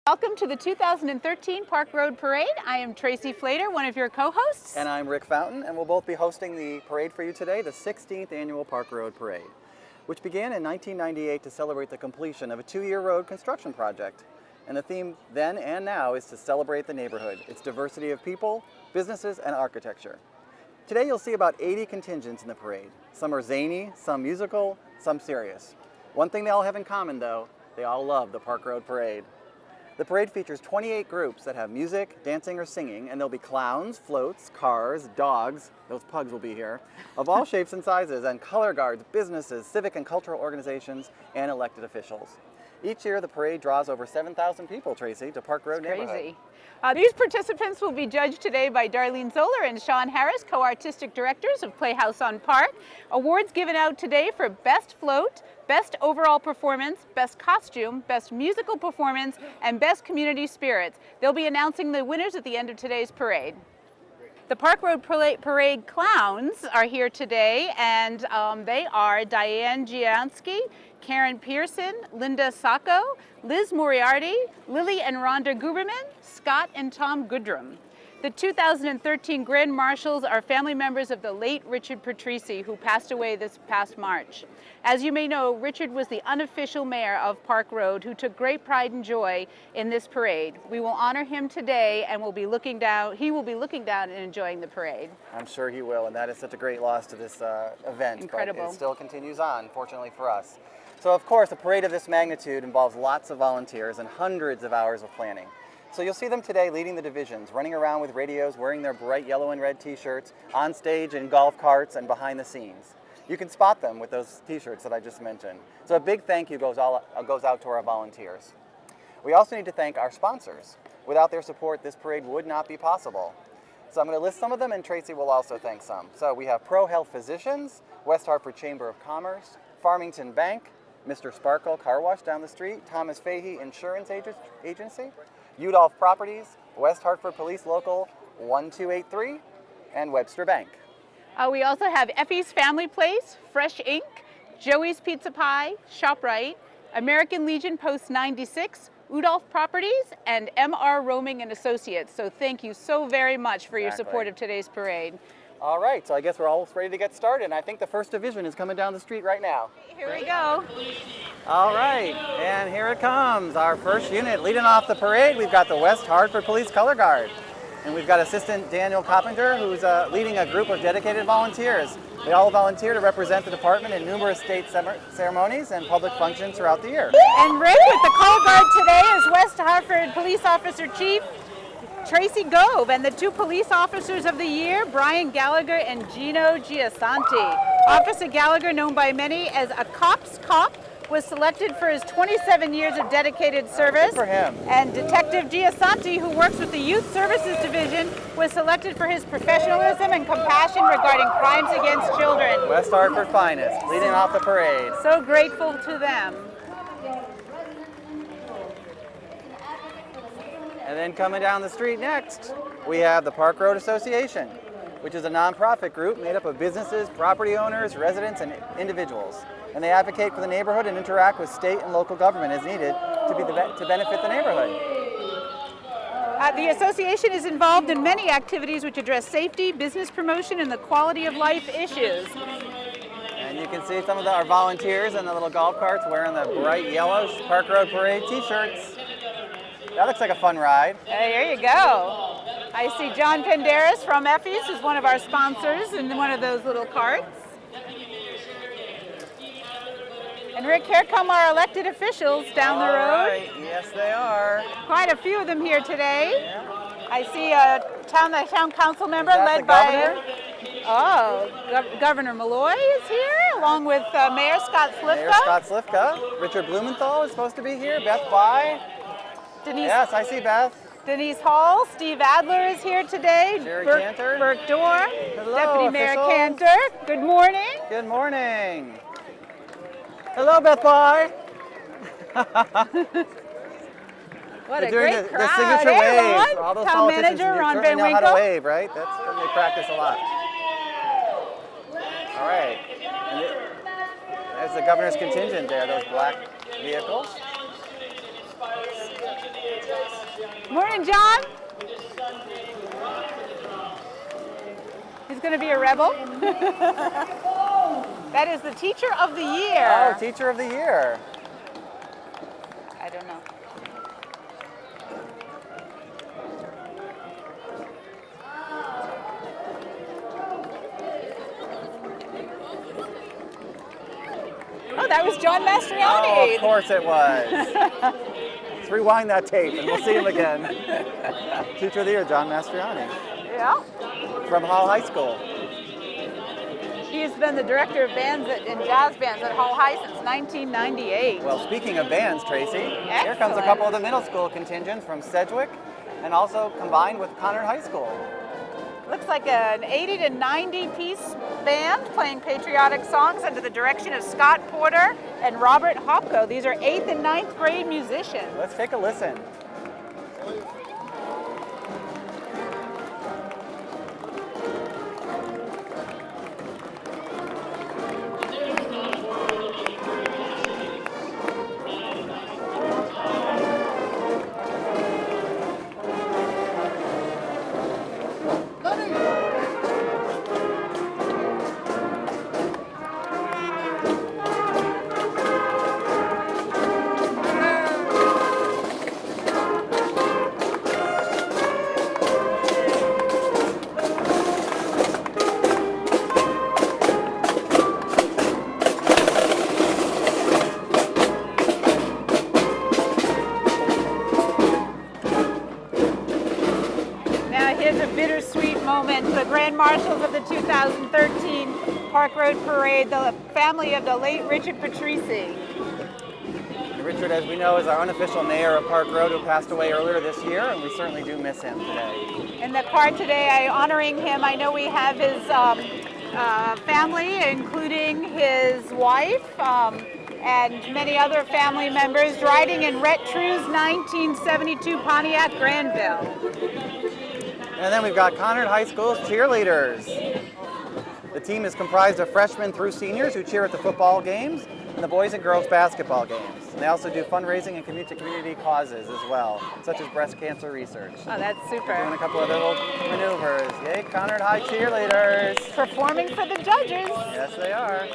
Welcome to the 2013 Park Road Parade. I am Tracy Flater, one of your co-hosts. And I'm Rick Fountain, and we'll both be hosting the parade for you today, the 16th Annual Park Road Parade, which began in 1998 to celebrate the completion of a 2-year road construction project. And the theme then and now is to celebrate the neighborhood, its diversity of people, businesses, and architecture. Today you'll see about 80 contingents in the parade. Some are zany, some musical, some serious. One thing they all have in common, though, they all love the Park Road Parade. The parade features 28 groups that have music, dancing, or singing, and there'll be clowns, floats, cars, dogs, those pugs will be here, of all shapes and sizes, and color guards, businesses, civic and cultural organizations, and elected officials. Each year, the parade draws over 7,000 people, Tracy, to Park Road neighborhood. Crazy. These participants will be judged today by Darlene Zoller and Sean Harris, co-artistic directors of Playhouse on Park. Awards given out today for Best Float, Best Overall Performance, Best Costume, Best Musical Performance, and Best Community Spirits. They'll be announcing the winners at the end of today's parade. The Park Road Parade clowns are here today, and they are Diane Giansky, Karen Pearson, Linda Sacco, Liz Moriarty, Lily and Rhonda Guberman, Scott and Tom Goodrum. The 2013 Grand Marshals are family members of the late Richard Patrici, who passed away this past March. As you may know, Richard was the unofficial mayor of Park Road who took great pride and joy in this parade. We will honor him today, and he will be looking down and enjoying the parade. I'm sure he will, and that is such a great loss to this event. Incredible. But it still continues on, fortunately for us. So of course, a parade of this magnitude involves lots of volunteers and hundreds of hours of planning. So you'll see them today leading the divisions, running around with radios, wearing their bright yellow and red t-shirts, on stage in golf carts and behind the scenes. You can spot them with those t-shirts that I just mentioned. So a big thank you goes out to our volunteers. We also need to thank our sponsors. Without their support, this parade would not be possible. So I'm going to list some of them, and Tracy will also thank some. So we have Pro Health Physicians, West Hartford Chamber of Commerce, Farmington Bank, Mr. Sparkle Car Wash down the street, Thomas Fahey Insurance Agency, Udolph Properties, West Hartford Police Local 1283, and Webster Bank. We also have Effie's Family Place, Fresh Ink, Joey's Pizza Pie, ShopRite, American Legion Post 96, Udolph Properties, and MR Roaming and Associates. So thank you so very much for your support of today's parade. All right, so I guess we're all ready to get started, and I think the first division is coming down the street right now. Here we go. All right, and here it comes, our first unit. Leading off the parade, we've got the West Hartford Police Color Guard. And we've got Assistant Daniel Coppinger, who's leading a group of dedicated volunteers. They all volunteer to represent the department in numerous state ceremonies and public functions throughout the year. And Rick, with the color guard today is West Hartford Police Officer Chief Tracy Gove, and the 2 police officers of the year, Brian Gallagher and Gino Giasanti. Officer Gallagher, known by many as a cop's cop, was selected for his 27 years of dedicated service. Good for him. And Detective Giasanti, who works with the Youth Services Division, was selected for his professionalism and compassion regarding crimes against children. West Hartford finest, leading off the parade. So grateful to them. And then coming down the street next, we have the Park Road Association, which is a nonprofit group made up of businesses, property owners, residents, and individuals. And they advocate for the neighborhood and interact with state and local government as needed to benefit the neighborhood. The association is involved in many activities which address safety, business promotion, and the quality of life issues. And you can see some of our volunteers in the little golf carts wearing the bright yellow Park Road Parade t-shirts. That looks like a fun ride. There you go. I see John Penderas from Effie's, who's one of our sponsors, in one of those little carts. And Rick, here come our elected officials down the road. All right, yes they are. Quite a few of them here today. Yeah. I see a town council member led by Governor Malloy is here, along with Mayor Scott Slifka. Mayor Scott Slifka. Richard Blumenthal is supposed to be here. Beth Bye. Yes, I see Beth. Denise Hall, Steve Adler is here today. Jerry Cantor. Burke Dorr. Hello, Deputy Mayor officials. Cantor. Good morning. Good morning. Hello, Beth Bye. What They're a doing great the crowd. signature Hey, wave. Ron, All those Town politicians Manager Ron certainly Van know how to Winkle. wave, right? They practice a lot. All right. There's the governor's contingent there, those black vehicles. Morning, John. He's going to be a rebel. That is the Teacher of the Year. Oh, Teacher of the Year. I don't know. Oh, that was John Mastriani. Oh, of course it was. Let's rewind that tape and we'll see him again. Teacher of the Year, John Mastriani. Yeah. From Hall High School. He's been the director of bands and jazz bands at Hall High since 1998. Well, speaking of bands, Tracy, here comes a couple of the middle school contingents from Sedgwick and also combined with Conard High School. Looks like an 80 to 90 piece band playing patriotic songs under the direction of Scott Porter and Robert Hopko. These are 8th and 9th grade musicians. Let's take a listen. The Grand Marshals of the 2013 Park Road Parade, the family of the late Richard Patrici. Richard, as we know, is our unofficial mayor of Park Road who passed away earlier this year, and we certainly do miss him today. In the card today, honoring him, I know we have his family, including his wife and many other family members, riding in Rhett True's 1972 Pontiac Granville. And then we've got Conard High School's cheerleaders. The team is comprised of freshmen through seniors who cheer at the football games and the boys and girls basketball games. And they also do fundraising and community causes as well, such as breast cancer research. Oh, that's super. Doing a couple of little maneuvers. Yay, Conard High cheerleaders. Performing for the judges. Yes, they are.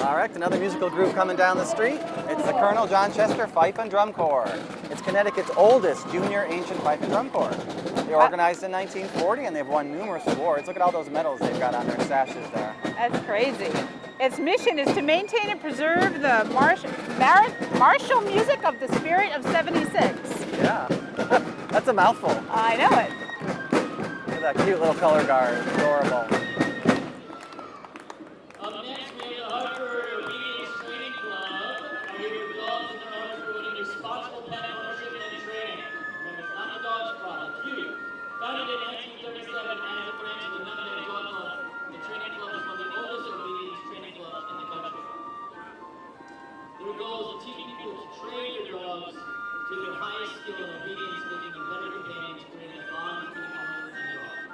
All right, another musical group coming down the street. It's the Colonel John Chester Fife and Drum Corps. It's Connecticut's oldest junior ancient fife and drum corps. They were organized in 1940 and they've won numerous awards. Look at all those medals they've got on their sashes there. That's crazy. Its mission is to maintain and preserve the martial music of the spirit of '76. Yeah, that's a mouthful. I know it. Look at that cute little color guard, adorable. Up next, we have the Hartford Marathon Club. Are here with dogs and their owners promoting responsible pet ownership and training. Remember, it's not the dog's problem, it's you. Founded in 1937 as a branch of the Nutmeg Dog Club, the training club is one of the oldest obedience training clubs in the country. Their goal is to teach people to train their dogs to their highest skill in obedience, making them better companions, creating a bond between the owner and the dog.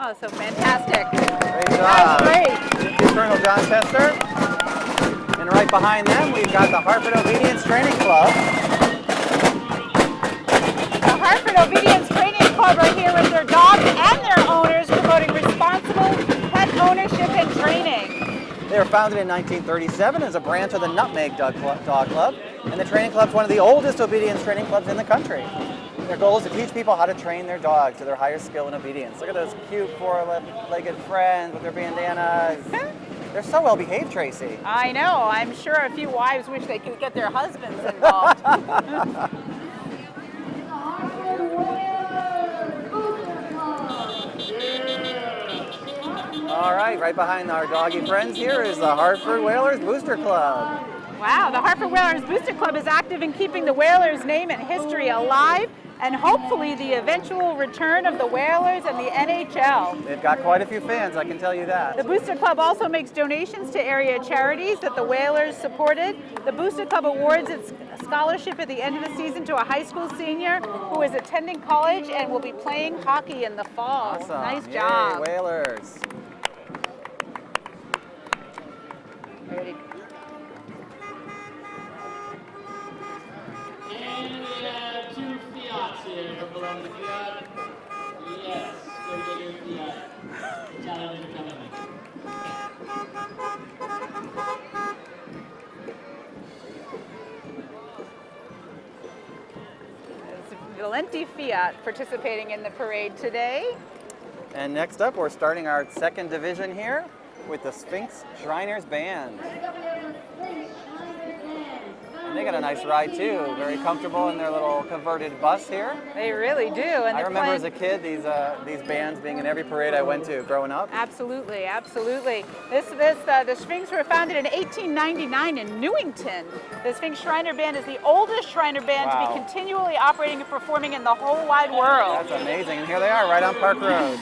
Oh, so fantastic. Great job. That's great. Thank you, Colonel John Chester. And right behind them, we've got the Hartford Obedience Training Club. The Hartford Obedience Training Club are here with their dogs and their owners promoting responsible pet ownership and training. They were founded in 1937 as a branch of the Nutmeg Dog Club, and the training club is one of the oldest obedience training clubs in the country. Their goal is to teach people how to train their dogs to their highest skill in obedience. Look at those cute four-legged friends with their bandanas. They're so well behaved, Tracy. I know. I'm sure a few wives wish they could get their husbands involved. All right behind our doggy friends here is the Hartford Whalers Booster Club. Wow, the Hartford Whalers Booster Club is active in keeping the Whalers' name and history alive, and hopefully the eventual return of the Whalers and the NHL. They've got quite a few fans, I can tell you that. The Booster Club also makes donations to area charities that the Whalers supported. The Booster Club awards its scholarship at the end of the season to a high school senior who is attending college and will be playing hockey in the fall. Awesome. Nice Yay, job. Whalers. Ready. And we have 2 Fiats here from below the Fiat. Yes, go get your Fiat. Challenge is coming. Valenti Fiat participating in the parade today. And next up, we're starting our second division here with the Sphinx Shriners Band. And they got a nice ride too, very comfortable in their little converted bus here. They really do. And I remember as a kid these bands being in every parade I went to growing up. Absolutely, absolutely. The Sphinx were founded in 1899 in Newington. The Sphinx Shriner Band is the oldest Shriner band to be continually operating and performing in the whole wide world. That's amazing. And here they are right on Park Road.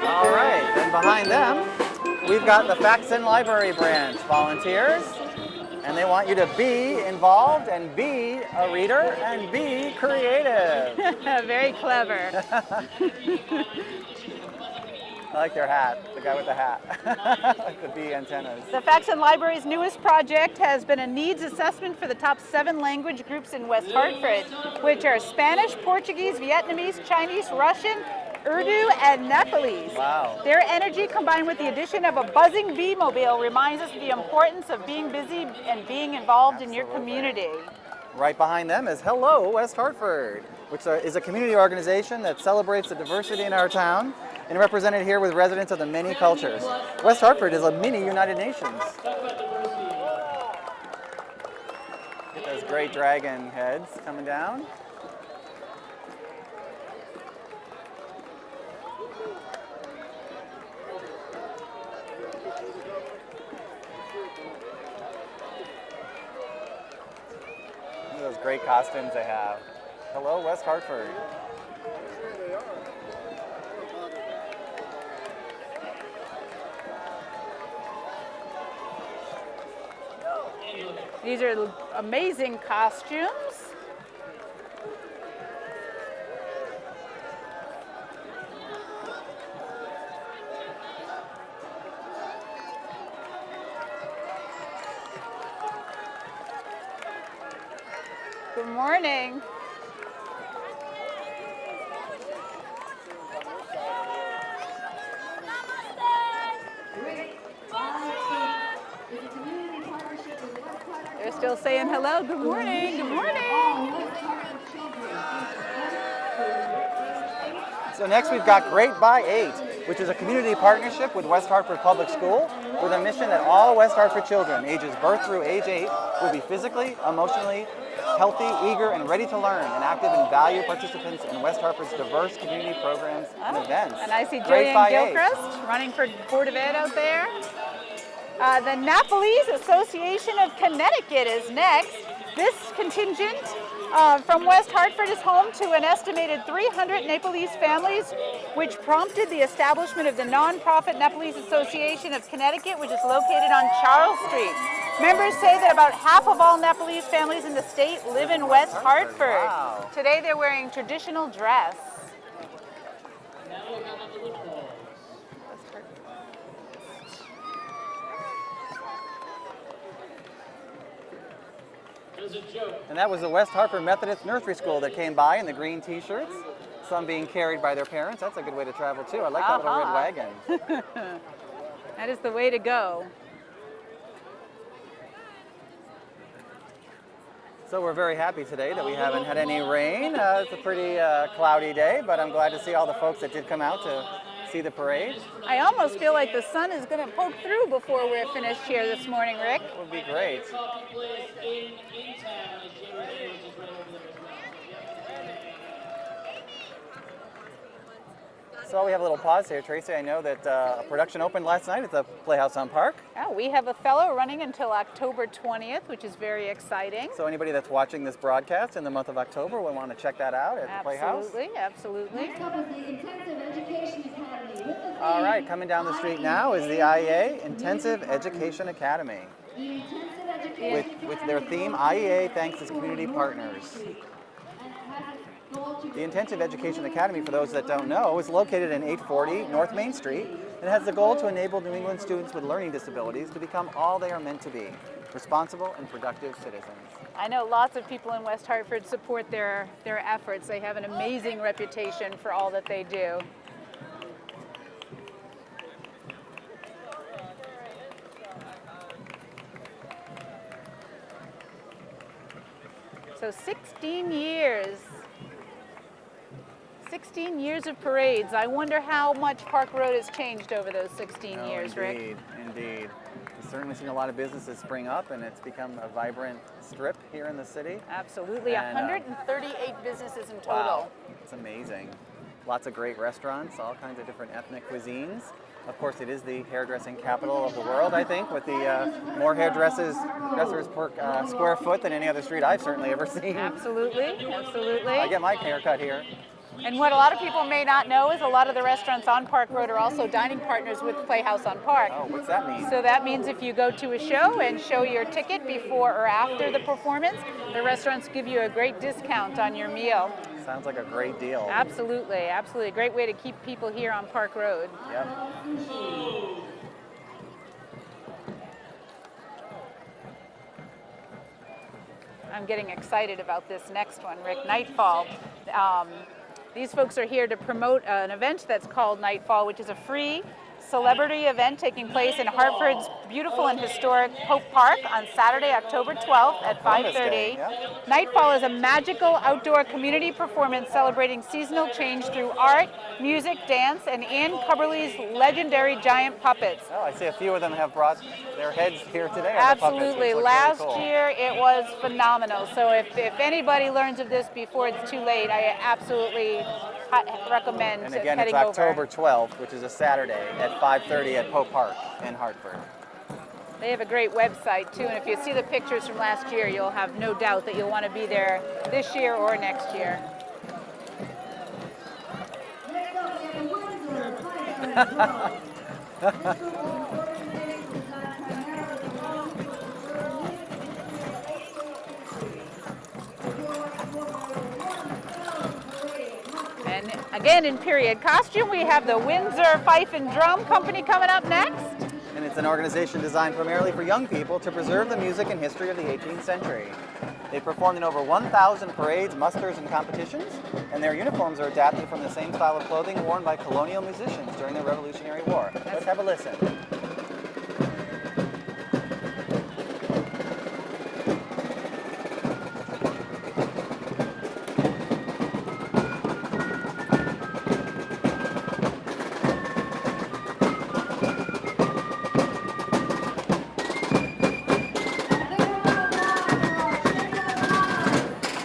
All right, and behind them, we've got the Faxon Library branch volunteers, and they want you to be involved and be a reader and be creative. Very clever. I like their hat, the guy with the hat, like the bee antennas. The Faxon Library's newest project has been a needs assessment for the top 7 language groups in West Hartford, which are Spanish, Portuguese, Vietnamese, Chinese, Russian, Urdu, and Nepalese. Wow. Their energy combined with the addition of a buzzing bee mobile reminds us of the importance of being busy and being involved in your community. Right behind them is Hello West Hartford, which is a community organization that celebrates the diversity in our town and represented here with residents of the many cultures. West Hartford is a mini United Nations. Get those great dragon heads coming down. Look at those great costumes they have. Hello, West Hartford. These are amazing costumes. Good morning. They're still saying hello. Good morning. Good morning. So next we've got Great by 8, which is a community partnership with West Hartford Public School with a mission that all West Hartford children ages birth through age 8 will be physically, emotionally healthy, eager, and ready to learn, and active and valued participants in West Hartford's diverse community programs and events. And I see Great Jillian by 8. Gilchrist running for Board of Ed out there. The Nepalese Association of Connecticut is next. This contingent from West Hartford is home to an estimated 300 Nepalese families, which prompted the establishment of the nonprofit Nepalese Association of Connecticut, which is located on Charles Street. Members say that about half of all Nepalese families in the state live in West Hartford. Wow. Today they're wearing traditional dress. Now we have the footballs. There's a joke. And that was the West Hartford Methodist Nursery School that came by in the green t-shirts, some being carried by their parents. That's a good way to travel too. I like that little red wagon. That is the way to go. So we're very happy today that we haven't had any rain. It's a pretty cloudy day, but I'm glad to see all the folks that did come out to see the parade. I almost feel like the sun is going to poke through before we're finished here this morning, Rick. It would be great. Coffee place in town, as Jerry was just So we have a little pause here. Tracy, I know that a production opened last night at the Playhouse on Park. Yeah, we have Othello running until October 20th, which is very exciting. So anybody that's watching this broadcast in the month of October will want to check that out at the Playhouse. Absolutely, absolutely. Next up is the Intensive Education Academy with the theme, All right, coming down the street now is the IEA Intensive Education Academy. The Intensive Education With their theme, IEA thanks its community partners. The Intensive Education Academy, for those that don't know, is located in 840 North Main Street and has the goal to enable New England students with learning disabilities to become all they are meant to be, responsible and productive citizens. I know lots of people in West Hartford support their efforts. They have an amazing reputation for all that they do. So 16 years. 16 years of parades. I wonder how much Park Road has changed over those 16 years, Rick. Indeed. We've certainly seen a lot of businesses spring up, and it's become a vibrant strip here in the city. Absolutely. And, 138 businesses in total. Wow, it's amazing. Lots of great restaurants, all kinds of different ethnic cuisines. Of course, it is the hairdressing capital of the world, I think, with the more dressers per square foot than any other street I've certainly ever seen. Absolutely, absolutely. I get my haircut here. And what a lot of people may not know is a lot of the restaurants on Park Road are also dining partners with Playhouse on Park. Oh, what's that mean? So that means if you go to a show and show your ticket before or after the performance, the restaurants give you a great discount on your meal. Sounds like a great deal. Absolutely, absolutely. A great way to keep people here on Park Road. Yep. I'm getting excited about this next one, Rick. Nightfall. These folks are here to promote an event that's called Nightfall, which is a free celebrity event taking place in Hartford's beautiful and historic Pope Park on Saturday, October 12th at 5:30. Yeah. Nightfall is a magical outdoor community performance celebrating seasonal change through art, music, dance, and Ann Cubberley's legendary giant puppets. Oh, I see a few of them have brought their heads here today. On the puppets, Absolutely. which looks Last really cool. year it was phenomenal. So if anybody learns of this before it's too late, I absolutely recommend And again, heading it's October over. 12th, which is a Saturday at 5:30 at Pope Park in Hartford. They have a great website too, and if you see the pictures from last year, you'll have no doubt that you'll want to be there this year or next year. Next up, we have the Windsor Fight Club. This group of organizations designed primarily for young people to serve Rink in April and And again, in period costume, we have the Windsor Fife and Drum Company coming up next. And it's an organization designed primarily for young people to preserve the music and history of the 18th century. They performed in over 1,000 parades, musters, and competitions, and their uniforms are adapted from the same style of clothing worn by colonial musicians during the Revolutionary War. Let's have a listen.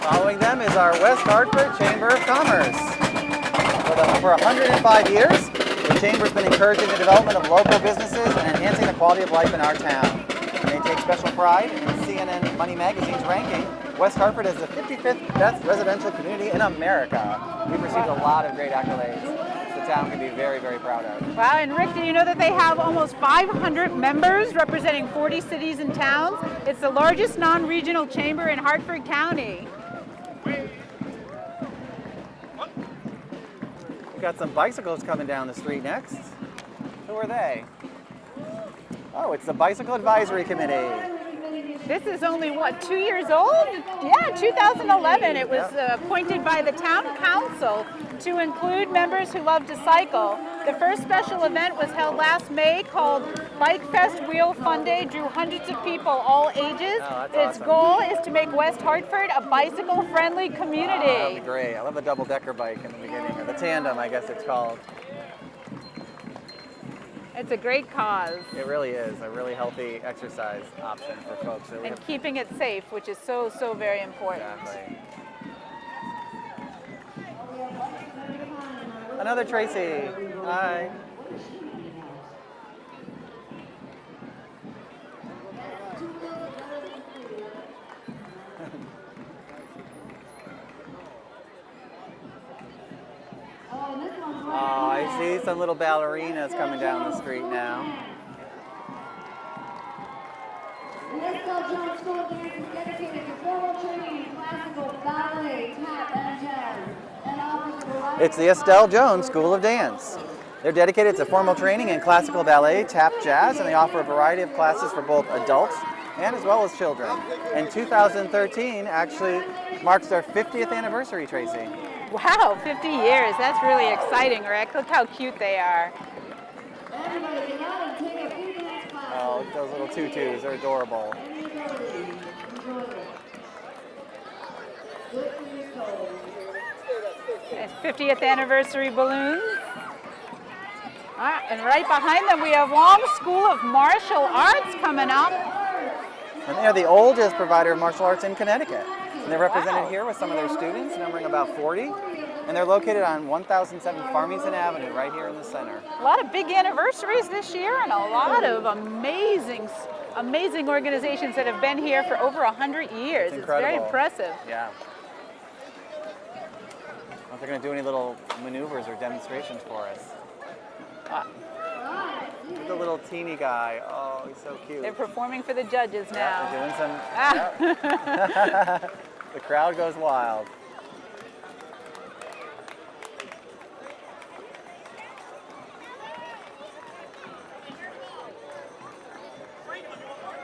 Following them is our West Hartford Chamber of Commerce. For 105 years, the Chamber's been encouraging the development of local businesses and enhancing the quality of life in our town. They take special pride in CNN Money Magazine's ranking West Hartford as the 55th best residential community in America. We've received a lot of great accolades. The town can be very, very proud of. Wow, and Rick, do you know that they have almost 500 members representing 40 cities and towns? It's the largest non-regional chamber in Hartford County. We've got some bicycles coming down the street next. Who are they? Oh, it's the Bicycle Advisory Committee. This is only, what, 2 years old? Yeah, 2011. It was appointed by the town council to include members who love to cycle. The first special event was held last May called Bike Fest Wheel Fun Day, drew hundreds of people, all ages. Oh, that's Its awesome. goal is to make West Hartford a bicycle-friendly community. That'd be great. I love the double-decker bike in the beginning, or the tandem, I guess it's called. It's a great cause. It really is a really healthy exercise option for folks. So we And have- keeping it safe, which is so, so very important. Exactly. Another Tracy. Hi. Oh, I see some little ballerinas coming down the street now. The Estelle Jones School of Dance is dedicated to formal training in classical, ballet, tap, and jazz, and offers a variety It's the Estelle Jones School of Dance. They're dedicated to formal training in classical ballet, tap, jazz, and they offer a variety of classes for both adults and as well as children. And 2013 actually marks their 50th anniversary, Tracy. Wow, 50 years. That's really exciting, Rick. Look how cute they are. Everybody get out and take a few dance classes. Oh, those little tutus, they're adorable. Any ability, enjoy it. Good for your soul. It's 50th anniversary balloons. And right behind them we have Long School of Martial Arts coming up. And they're the oldest provider of martial arts in Connecticut. And they're represented Wow. here with some of their students, numbering about 40. And they're located on 1007 Farmington Avenue, right here in the center. A lot of big anniversaries this year and a lot of amazing organizations that have been here for over 100 years. It's very incredible. impressive. Yeah. I don't know if they're going to do any little maneuvers or demonstrations for us. Look at the little teeny guy. Oh, he's so cute. They're performing for the judges Yeah, now. they're doing some. Ah. Yeah. The crowd goes wild.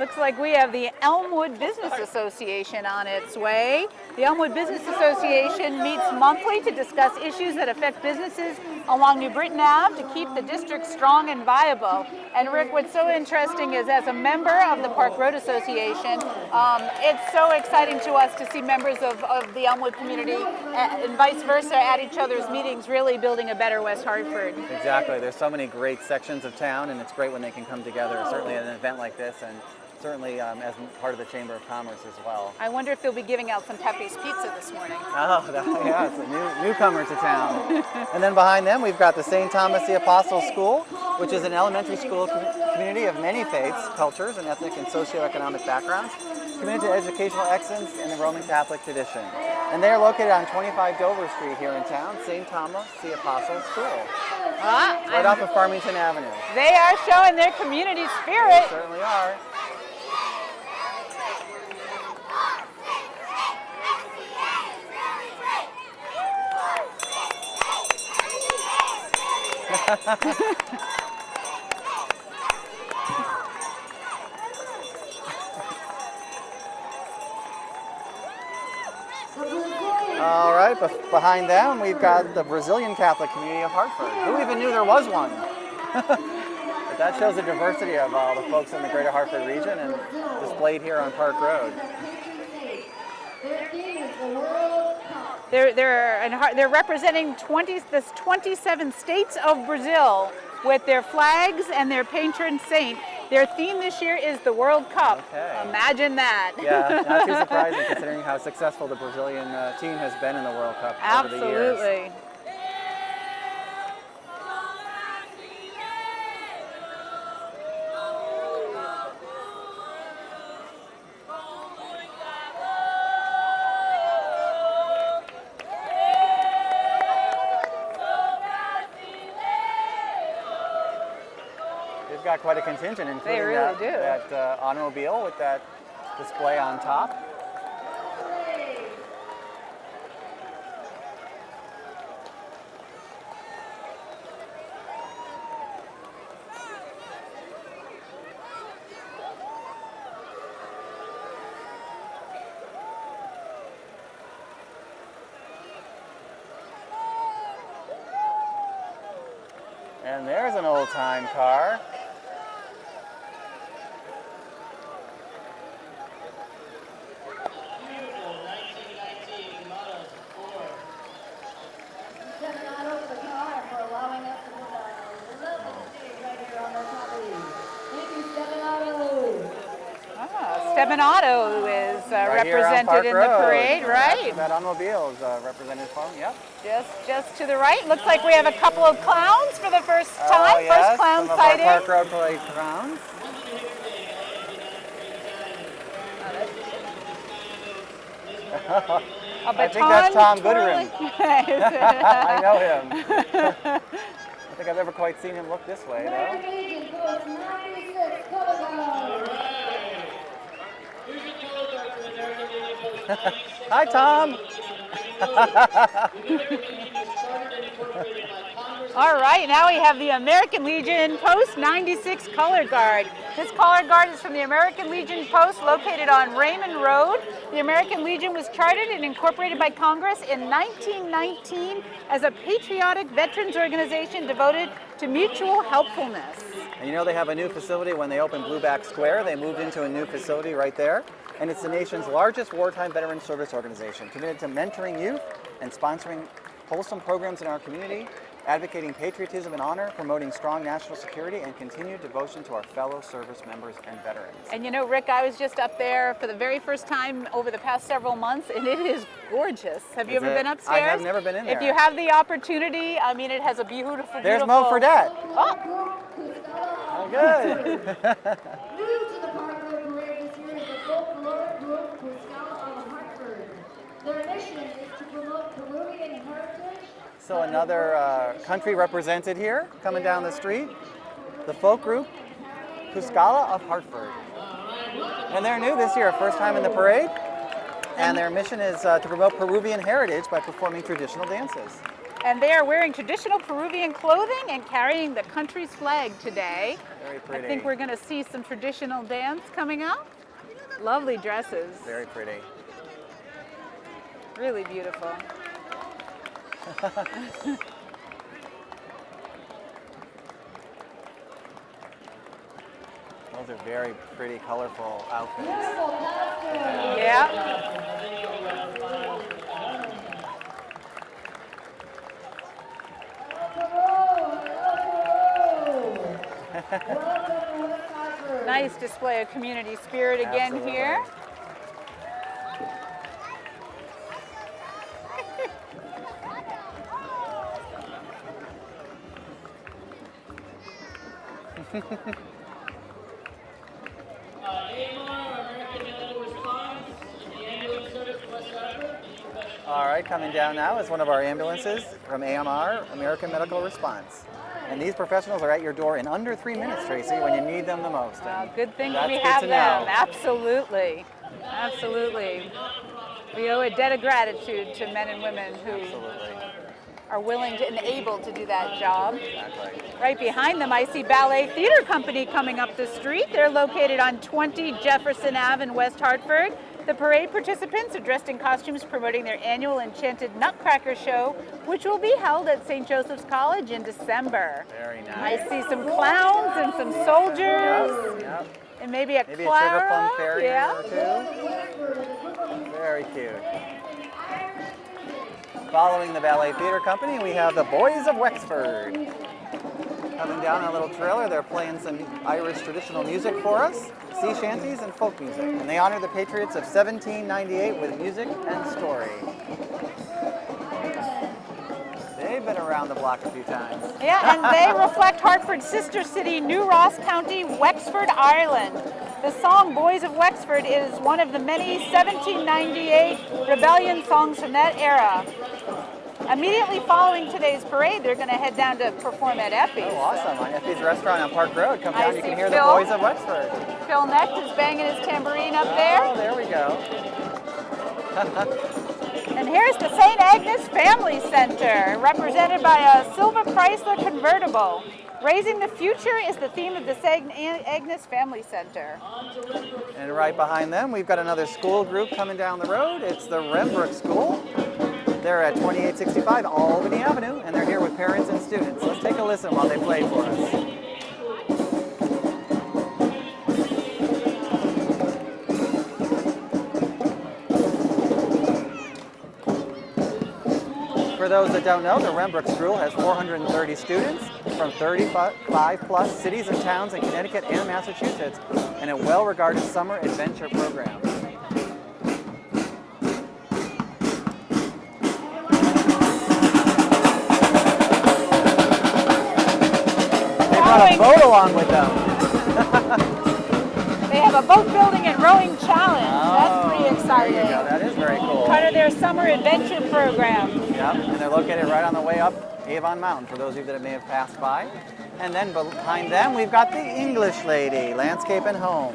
Looks like we have the Elmwood Business Association on its way. The Elmwood Business Association meets monthly to discuss issues that affect businesses along New Britain Ave to keep the district strong and viable. And Rick, what's so interesting is as a member of the Park Road Association, it's so exciting to us to see members of the Elmwood community and vice versa at each other's meetings, really building a better West Hartford. Exactly. There's so many great sections of town, and it's great when they can come together, certainly at an event like this, and certainly as part of the Chamber of Commerce as well. I wonder if they'll be giving out some Pepe's Pizza this morning. Oh, yeah, it's a newcomer to town. And then behind them, we've got the St. Thomas the Apostle School, which is an elementary school community of many faiths, cultures, and ethnic and socioeconomic backgrounds, committed to educational excellence in the Roman Catholic tradition. And they are located on 25 Dover Street here in town, St. Thomas the Apostle School, right off of Farmington Avenue. They are showing their community spirit. They certainly are. All right, behind them we've got the Brazilian Catholic community of Hartford. Who even knew there was one? But that shows the diversity of all the folks in the greater Hartford region and displayed here on Park Road. They're representing 27 states of Brazil with their flags and their patron saint. Their theme this year is the World Cup. Okay. Imagine that. Yeah, not too surprising considering how successful the Brazilian team has been in the World Cup over the years. Absolutely. They've got quite a contingent, including really do. that automobile with that display on top. And there's an old-time car. Beautiful 1919 models Ford. Stepping out over the car for allowing us to put a lovely stage right here on the property. Thank you, Steppanato. Stebanato is Right here on represented Park in the Road. parade, right? That automobile is represented from, yep. Just to the right. Looks like we have a couple of clowns for the first time. Oh, yes, First clown some of our sighting. Park Road Parade clowns. A I think that's Tom baton Goodrum. twirling. I know him. I don't think I've ever quite seen him look this way, though. American Legion post 96, color guard. Here's your color guard for the American Legion Post 96. Hi, Tom. The American Legion was chartered and incorporated by Congress. All right, now we have the American Legion Post 96 Color Guard. This color guard is from the American Legion Post located on Raymond Road. The American Legion was chartered and incorporated by Congress in 1919 as a patriotic veterans organization devoted to mutual helpfulness. And you know they have a new facility when they opened Blueback Square. They moved into a new facility right there. And it's the nation's largest wartime veteran service organization, committed to mentoring youth and sponsoring wholesome programs in our community, advocating patriotism and honor, promoting strong national security, and continued devotion to our fellow service members and veterans. And you know, Rick, I was just up there for the very first time over the past several months, and it is gorgeous. Have you Is ever it? been upstairs? I have never been in there. If you have the opportunity, I mean, it has a beautiful, There's beautiful... Mo Fredette. Oh, Oh, good. New to the Park Road Parade this year is the folkloric Brook Scroll of Hartford. Their mission is to promote Peruvian heritage. So another country represented here, coming down the street. The folk group, Cuscala of Hartford. And they're new this year, first time in the parade. And their mission is to promote Peruvian heritage by performing traditional dances. and they are wearing traditional Peruvian clothing and carrying the country's flag today. Very pretty. I think we're going to see some traditional dance coming up. Lovely dresses. Very pretty. Really beautiful. Those are very pretty, colorful outfits. Yeah. Nice display of community spirit again Absolutely. here. AMR, American Medical Response, the ambulance service for West Hartford. All right, coming down now is one of our ambulances from AMR, American Medical Response. And these professionals are at your door in under 3 minutes, Tracy, when you need them the most. Well, good thing That's we good have to them. know. Absolutely. Absolutely. We owe a debt of gratitude to men and women who Absolutely. are willing to and able to do that job. Exactly. Right behind them, I see Ballet Theater Company coming up the street. They're located on 20 Jefferson Ave in West Hartford. The parade participants are dressed in costumes promoting their annual Enchanted Nutcracker Show, which will be held at St. Joseph's College in December. Very I nice. see some clowns and some soldiers, Yep. and maybe a Maybe a sugar plum Clara. fairy Yeah. or two. Very cute. Following the Ballet Theater Company, we have the Boys of Wexford. Coming down a little trailer, they're playing some Irish traditional music for us, sea shanties and folk music. And they honor the patriots of 1798 with music and story. They've been around the block a few times. Yeah, and they reflect Hartford's sister city, New Ross County, Wexford, Ireland. The song Boys of Wexford is one of the many 1798 rebellion songs from that era. Immediately following today's parade, they're going to head down to perform at Effie's. Oh, awesome. On Effie's Restaurant on Park Road. Come I down, you see can hear Phil. the Boys of Wexford. Phil Necht is banging his tambourine up Oh, there. there we go. And here's the St. Agnes Family Center, represented by a silver Chrysler convertible. Raising the future is the theme of the St. Agnes Family Center. And right behind them, we've got another school group coming down the road. It's the Brook School. They're at 2865 Albany Avenue, and they're here with parents and students. Let's take a listen while they play for us. For those that don't know, the Brook Scroll has 430 students from 35 plus cities and towns in Connecticut and Massachusetts, and a well-regarded summer adventure program. brought a rowing. boat along with them. They have a boat building and rowing challenge. That's pretty There you exciting. go. That is very cool. Part of their summer adventure program. Yep, and they're located right on the way up Avon Mountain, for those of you that may have passed by. And then behind them, we've got the English lady, Landscape and Home.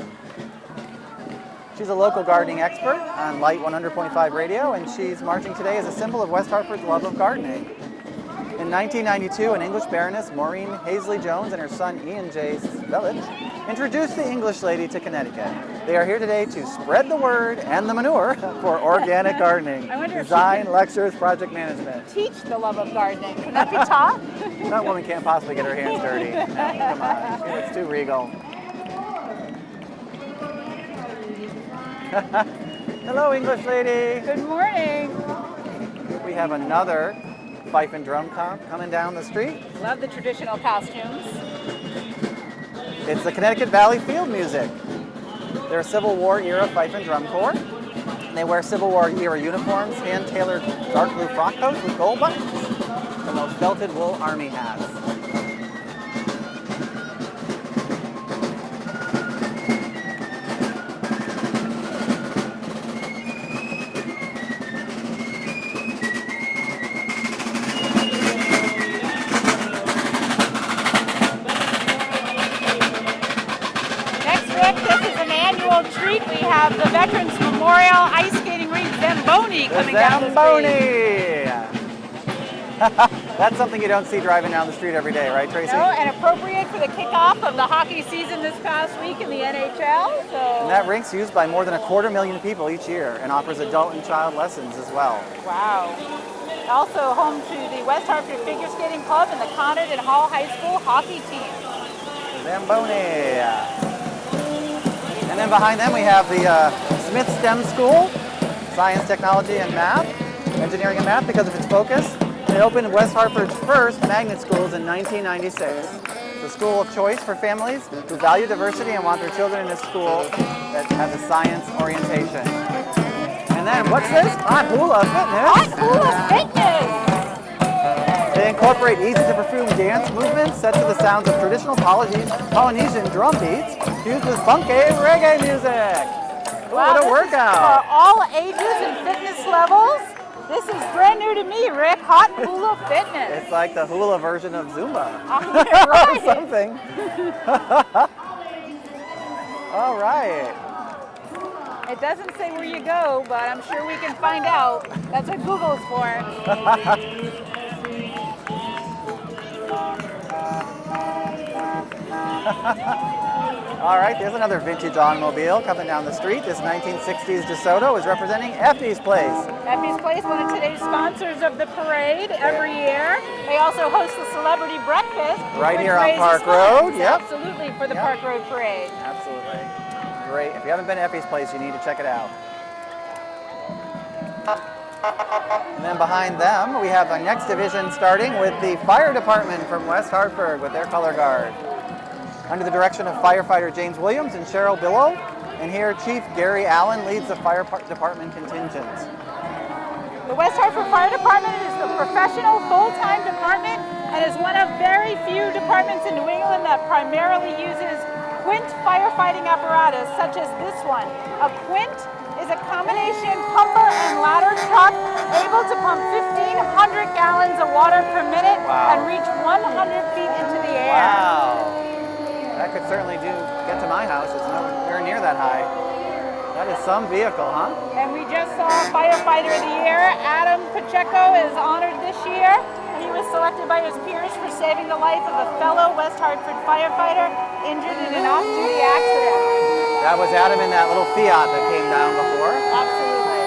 She's a local gardening expert on Light 100.5 radio, and she's marching today as a symbol of West Hartford's love of gardening. In 1992, an English Baroness, Maureen Hazley Jones, and her son Ian J. Villars introduced the English lady to Connecticut. They are here today to spread the word and the manure for organic gardening, I wonder if design, lectures, project management. Teach the love of gardening. Can that be taught? That woman can't possibly get her hands dirty. No, come on, it's too regal. Hello, English lady. Good morning. We have another fife and drum coming down the street. Love the traditional costumes. It's the Connecticut Valley Field Music. They're a Civil War era fife and drum corps. And they wear Civil War era uniforms, hand-tailored dark blue frock coats with gold buttons, and those belted wool army hats. Treat. We have the Veterans Memorial Ice Skating Rink Zamboni coming down the street. That's something you don't see driving down the street every day, right, Tracy? No, and appropriate for the kickoff of the hockey season this past week in the NHL. And that rink's used by more than 250,000 people each year and offers adult and child lessons as well. Wow. Also home to the West Hartford Figure Skating Club and the Conard and Hall High School hockey team. Zamboni. And then behind them we have the Smith STEM School, Science, Technology, and Math, Engineering and Math because of its focus. It opened West Hartford's first magnet schools in 1996. It's a school of choice for families who value diversity and want their children in a school that has a science orientation. And then what's this? Hot Hula Fitness. Hot Hula Fitness! They incorporate easy-to-perform dance movements set to the sounds of traditional Polynesian drum beats fused with funky reggae music. Wow, What a workout! For all ages and fitness levels. This is brand new to me, Rick. Hot Hula Fitness. It's like the hula version of Zumba. Right. Or something. All right. It doesn't say where you go, but I'm sure we can find out. That's what Google's for. All right, there's another vintage automobile coming down the street. This 1960s DeSoto is representing Effie's Place. Effie's Place, one of today's sponsors of the parade every year. They also host the celebrity breakfast. Right which here on raises Park funds, Road, yep. Absolutely, for the Yep. Park Road Parade. Absolutely. Great. If you haven't been to Effie's Place, you need to check it out. And then behind them, we have the next division starting with the fire department from West Hartford with their color guard. Under the direction of firefighter James Williams and Cheryl Billow, and here Chief Gary Allen leads the fire department contingent. The West Hartford Fire Department is the professional full-time department and is one of very few departments in New England that primarily uses quint firefighting apparatus such as this one. A quint is a combination pumper and ladder truck able to pump 1,500 gallons of water per minute and reach 100 feet into the air. Wow. That could certainly get to my house. It's nowhere near that high. That is some vehicle, huh? And we just saw Firefighter of the Year. Adam Pacheco is honored this year. He was selected by his peers for saving the life of a fellow West Hartford firefighter injured in an off-duty accident. That was Adam in that little Fiat that came down before. Absolutely.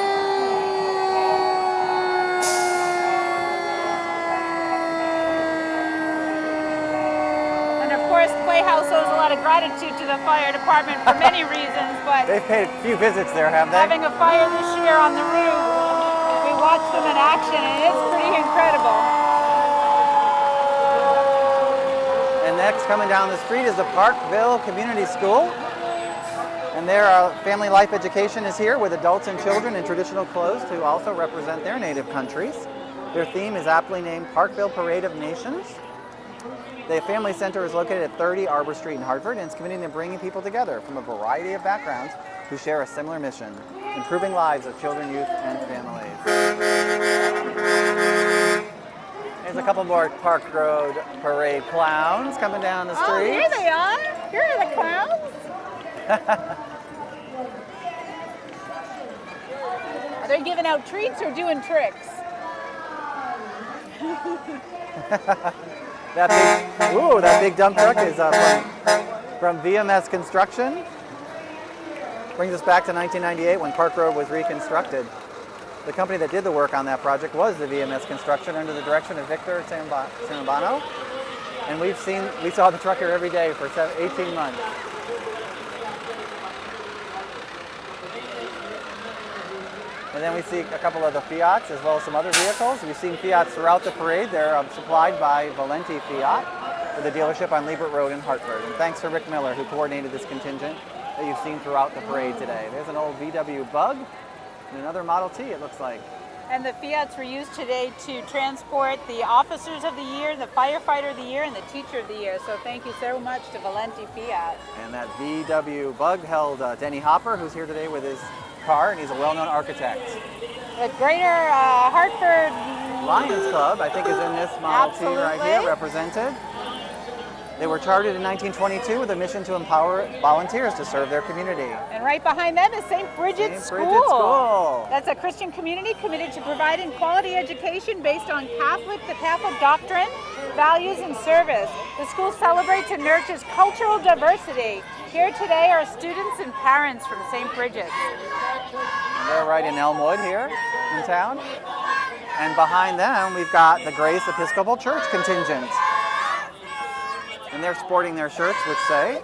And of course, Playhouse owes a lot of gratitude to the fire department for many reasons, but They've paid a few visits there, have they? having a fire this year on the roof, we watched them in action, and it's pretty incredible. And next coming down the street is the Parkville Community School. And their family life education is here with adults and children in traditional clothes to also represent their native countries. Their theme is aptly named Parkville Parade of Nations. The Family Center is located at 30 Arbor Street in Hartford, and it's committed to bringing people together from a variety of backgrounds who share a similar mission, improving lives of children, youth, and families. There's a couple more Park Road Parade clowns coming down the street. Oh, here they are. Here are the clowns. Are they giving out treats or doing tricks? That big dump truck is from VMS Construction. Brings us back to 1998 when Park Road was reconstructed. The company that did the work on that project was the VMS Construction under the direction of Victor Sambano. And we saw the truck here every day for 18 months. And then we see a couple of the Fiats as well as some other vehicles. We've seen Fiats throughout the parade. They're supplied by Valenti Fiat with a dealership on Liebert Road in Hartford. And thanks to Rick Miller, who coordinated this contingent that you've seen throughout the parade today. There's an old VW Bug and another Model T, it looks like. And the Fiats were used today to transport the Officers of the Year, the Firefighter of the Year, and the Teacher of the Year. So thank you so much to Valenti Fiat. And that VW Bug held Denny Hopper, who's here today with his car, and he's a well-known architect. The Greater Hartford Lions Club, I think, is in this Model T right here, Absolutely. represented. They were chartered in 1922 with a mission to empower volunteers to serve their community. And right behind them is St. Bridget's St. Bridget's School. That's a Christian community committed to providing quality education based on the Catholic doctrine, values, and service. The school celebrates and nurtures cultural diversity. Here today are students and parents from St. Bridget's. And they're right in Elmwood here in town. And behind them, we've got the Grace Episcopal Church contingent. And they're sporting their shirts which say,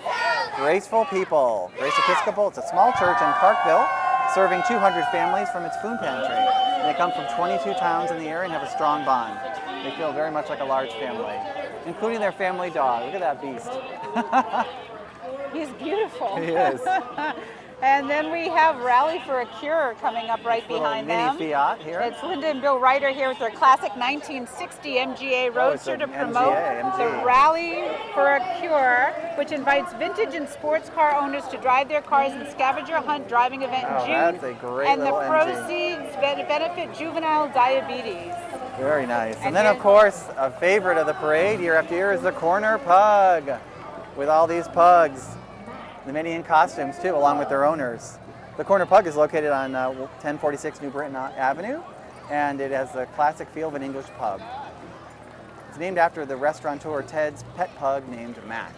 Graceful People. Grace Episcopal, it's a small church in Parkville, serving 200 families from its food pantry. And they come from 22 towns in the area and have a strong bond. They feel very much like a large family, including their family dog. Look at that beast. He's beautiful. He is. And then we have Rally for a Cure coming up right behind them. Mini Fiat here. It's Linda and Bill Ryder here with their classic 1960 MGA Roadster to promote the Rally for a Cure, which invites vintage and sports car owners to drive their cars in scavenger hunt driving event in June. That's a great and the little proceeds benefit juvenile diabetes. Very nice. And then, of course, a favorite of the parade year after year is the Corner Pug, with all these pugs. The many in costumes too, along with their owners. The Corner Pug is located on 1046 New Britain Avenue, and it has the classic feel of an English pub. It's named after the restaurateur Ted's pet pug named Mac.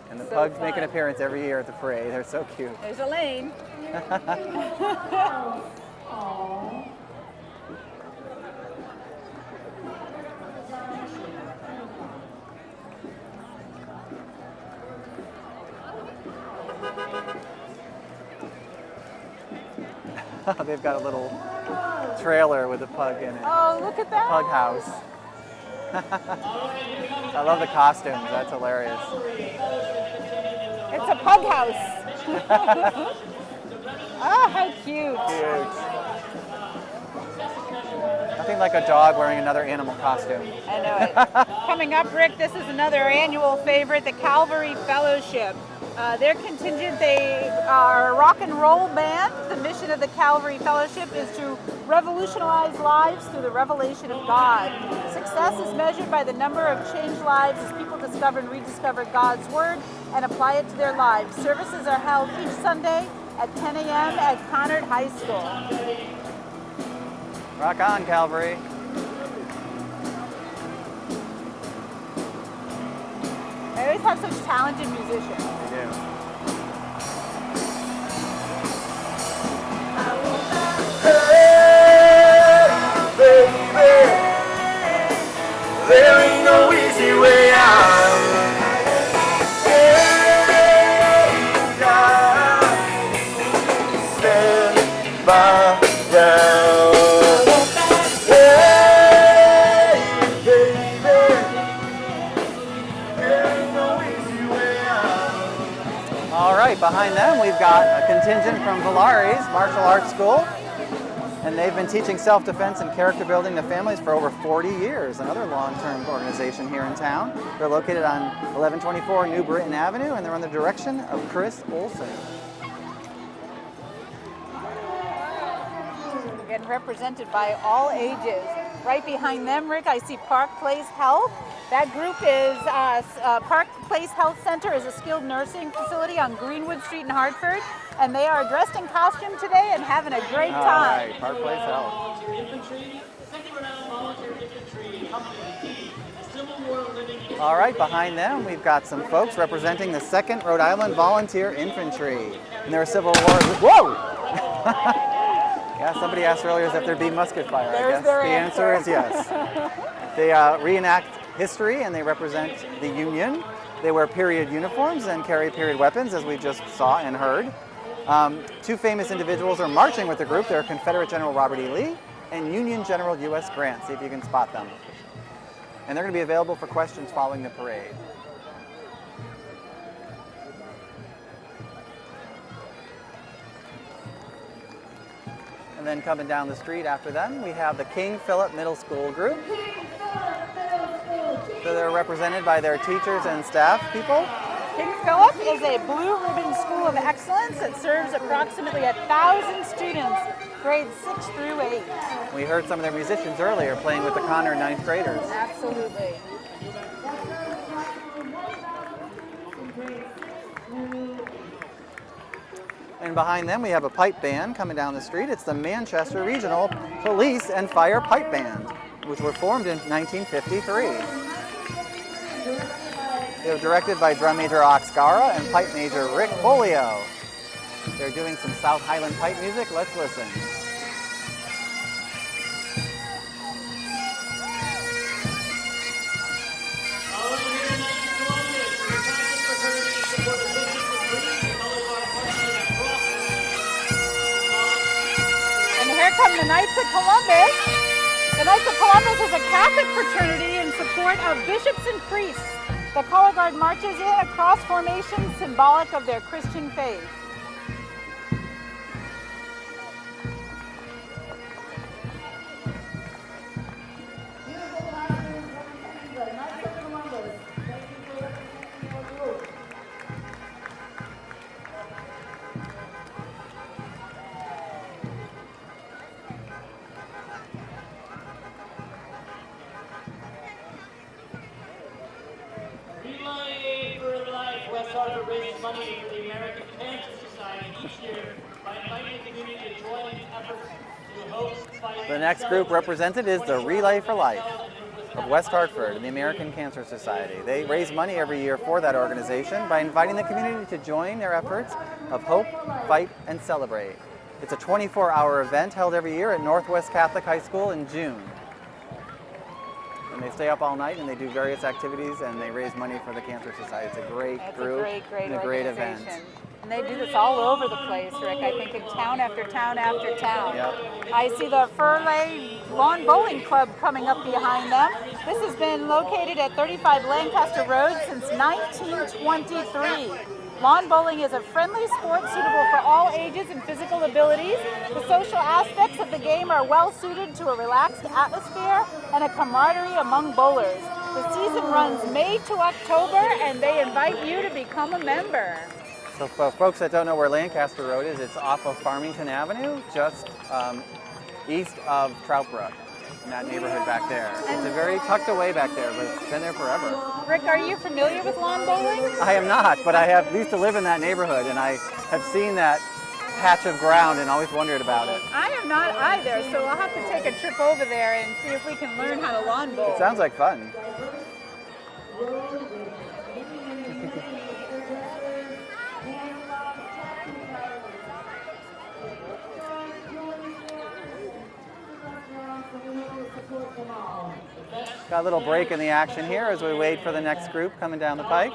And the pugs make an appearance every year at the parade. They're so cute. There's Elaine. They've got a little trailer with a pug in it. Oh, look at that. Pug house. I love the costumes. That's hilarious. It's a pug house. Oh, how cute. Cute. Nothing like a dog wearing another animal costume. I know it. Coming up, Rick, this is another annual favorite, the Calvary Fellowship. Their contingent, they are a rock and roll band. The mission of the Calvary Fellowship is to revolutionize lives through the revelation of God. Success is measured by the number of changed lives as people discover and rediscover God's Word and apply it to their lives. Services are held each Sunday at 10 a.m. at Conard High School. Rock on, Calvary. They always have such talented musicians. They do. There ain't no easy way out. Stand by down. Hey, baby, there ain't no easy way out. All right, behind them we've got a contingent from Villars Martial Arts School. And they've been teaching self-defense and character building to families for over 40 years. Another long-term organization here in town. They're located on 1124 New Britain Avenue, and they're under the direction of Chris Olson. Again, represented by all ages. Right behind them, Rick, I see Park Place Health. That group is Park Place Health Center is a skilled nursing facility on Greenwood Street in Hartford, and they are dressed in costume today and having a great time. All right, Park Place Health. Volunteer Infantry, second round volunteer infantry, company D, Civil War living. All right, behind them, we've got some folks representing the 2nd Rhode Island Volunteer Infantry. And they're Civil War. Whoa! Yeah, somebody asked earlier if there'd be musket fire. I guess the answer is yes. They reenact history and they represent the Union. They wear period uniforms and carry period weapons, as we just saw and heard. 2 famous individuals are marching with the group. They're Confederate General Robert E. Lee and Union General U.S. Grant. See if you can spot them. And they're going to be available for questions following the parade. And then coming down the street after them, we have the King Philip Middle School group. So they're represented by their teachers and staff people. King Philip is a blue ribbon school of excellence that serves approximately 1,000 students, grades 6 through 8. We heard some of their musicians earlier playing with the Connor 9th graders. Absolutely. And behind them we have a pipe band coming down the street. It's the Manchester Regional Police and Fire Pipe Band, which were formed in 1953. They're directed by drum major Oxcara and pipe major Rick Bolio. They're doing some South Highland pipe music. Let's listen. And here come the Knights of Columbus. The Knights of Columbus is a Catholic fraternity in support of bishops and priests. The color guard marches in a cross formation symbolic of their Christian faith. Relay for Life, West Hartford raises money for the American Cancer Society each year by inviting the community to join in efforts to host, fight, The next group represented is the Relay for Life of West Hartford and the American Cancer Society. They raise money every year for that organization by inviting the community to join their efforts of hope, fight, and celebrate. It's a 24-hour event held every year at Northwest Catholic High School in June. And they stay up all night and they do various activities and they raise money for the Cancer Society. It's a great group and a great event. And they do this all over the place, Rick. I think in town after town after town. Yep. I see the Furley Lawn Bowling Club coming up behind them. This has been located at 35 Lancaster Road since 1923. Lawn bowling is a friendly sport suitable for all ages and physical abilities. The social aspects of the game are well suited to a relaxed atmosphere and a camaraderie among bowlers. The season runs May to October and they invite you to become a member. So for folks that don't know where Lancaster Road is, it's off of Farmington Avenue, just east of Troutbrook, in that neighborhood back there. It's a very tucked away back there, but it's been there forever. Rick, are you familiar with lawn bowling? I am not, but I used to live in that neighborhood, and I have seen that patch of ground and always wondered about it. I am not either, so I'll have to take a trip over there and see if we can learn how to lawn bowl. It sounds like fun. Got a little break in the action here as we wait for the next group coming down the pike.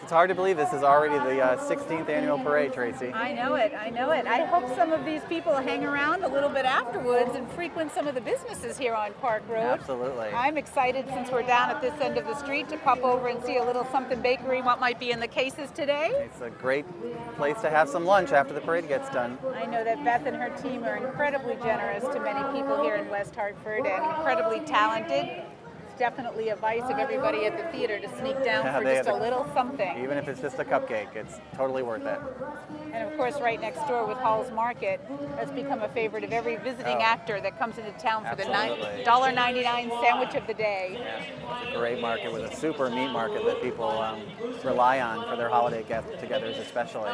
It's hard to believe this is already the 16th annual parade, Tracy. I know it, I know it. I hope some of these people hang around a little bit afterwards and frequent some of the businesses here on Park Road. Absolutely. I'm excited, since we're down at this end of the street, to pop over and see a little something bakery, what might be in the cases today. It's a great place to have some lunch after the parade gets done. I know that Beth and her team are incredibly generous to many people here in West Hartford and incredibly talented. Definitely a vice of everybody at the theater to sneak down for just a little something. Even if it's just a cupcake, it's totally worth it. And of course, right next door with Hall's Market, that's become a favorite of every visiting actor that comes into town for Absolutely. the $1.99 sandwich of the day. Yeah, it's a great market with a super meat market that people rely on for their holiday get-togethers especially.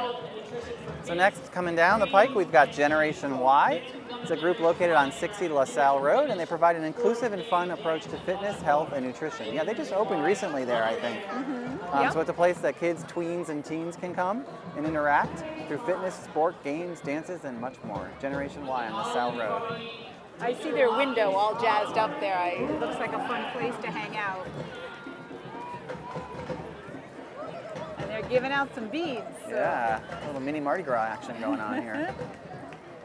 So next, coming down the pike, we've got Generation Y. It's a group located on 60 LaSalle Road, and they provide an inclusive and fun approach to fitness, health, and nutrition. Yeah, they just opened recently there, I think. Yep. So it's a place that kids, tweens, and teens can come and interact through fitness, sport, games, dances, and much more. Generation Y on LaSalle Road. I see their window all jazzed up there. It looks like a fun place to hang out. And they're giving out some beads. So. Yeah, a little mini Mardi Gras action going on here.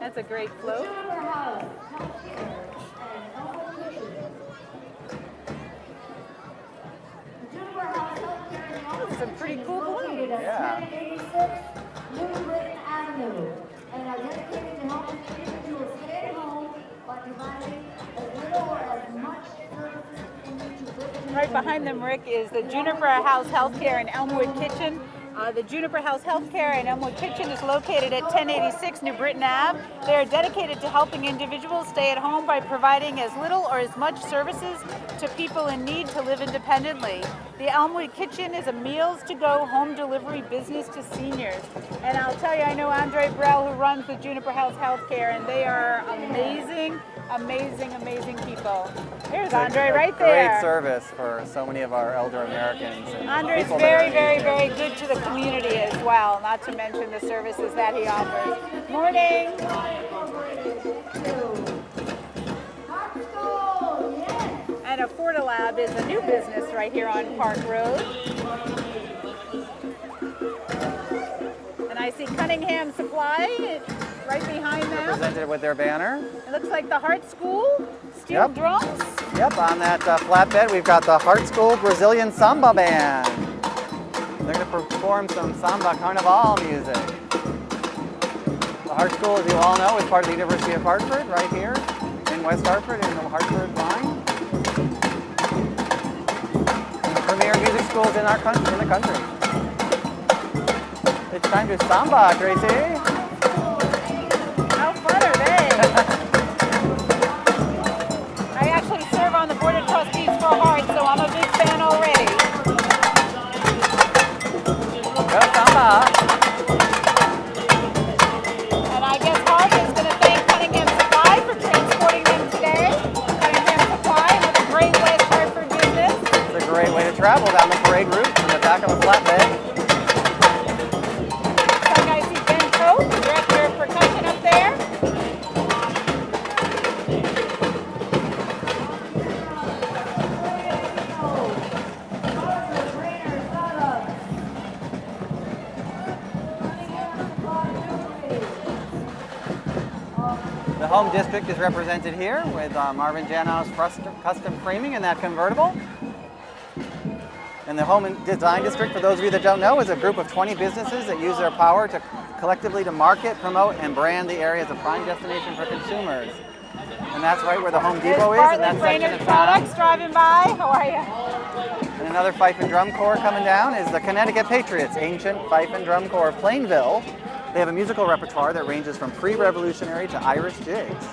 That's a great float. Some pretty cool balloons. Yeah. And are dedicated to helping individuals stay at home by providing as little or as much services they need to live. Right behind them, Rick, is the Juniper House Healthcare and Elmwood Kitchen. The Juniper House Healthcare and Elmwood Kitchen is located at 1086 New Britain Ave. They are dedicated to helping individuals stay at home by providing as little or as much services to people in need to live independently. The Elmwood Kitchen is a meals-to-go home delivery business to seniors. And I'll tell you, I know Andre Brell, who runs the Juniper House Healthcare, and they are amazing, amazing, amazing people. Here's Andre right there. Great service for so many of our elder Americans. And Andre's people very, there. very, very good to the community as well, not to mention the services that he offers. Morning. And Affordalab is a new business right here on Park Road. And I see Cunningham Supply right behind them. Presented with their banner. It looks like the Hart School, steel drums. Yep, on that flatbed we've got the Hart School Brazilian Samba Band. They're going to perform some Samba Carnival music. The Hart School, as you all know, is part of the University of Hartford, right here in West Hartford, in the Hartford line. The premier music schools in the country. It's time to Samba, Tracy. How fun are they? I actually serve on the board of trustees for Hart, so I'm a big fan already. Go Samba! And I guess Hart is going to thank Cunningham Supply for transporting them today. Cunningham Supply, another great West Hartford business. It's a great way to travel down the parade route from the back of a flatbed. So I see Ben Cope, the director of percussion up there. The home district is represented here with Marvin Janow's custom framing in that convertible. And the home and design district, for those of you that don't know, is a group of 20 businesses that use their power to collectively to market, promote, and brand the area as a prime destination for consumers. And that's right where the Home Depot is in that section of Products town. driving by. How are you? And another fife and drum corps coming down is the Connecticut Patriots, ancient fife and drum corps of Plainville. They have a musical repertoire that ranges from pre-revolutionary to Irish jigs.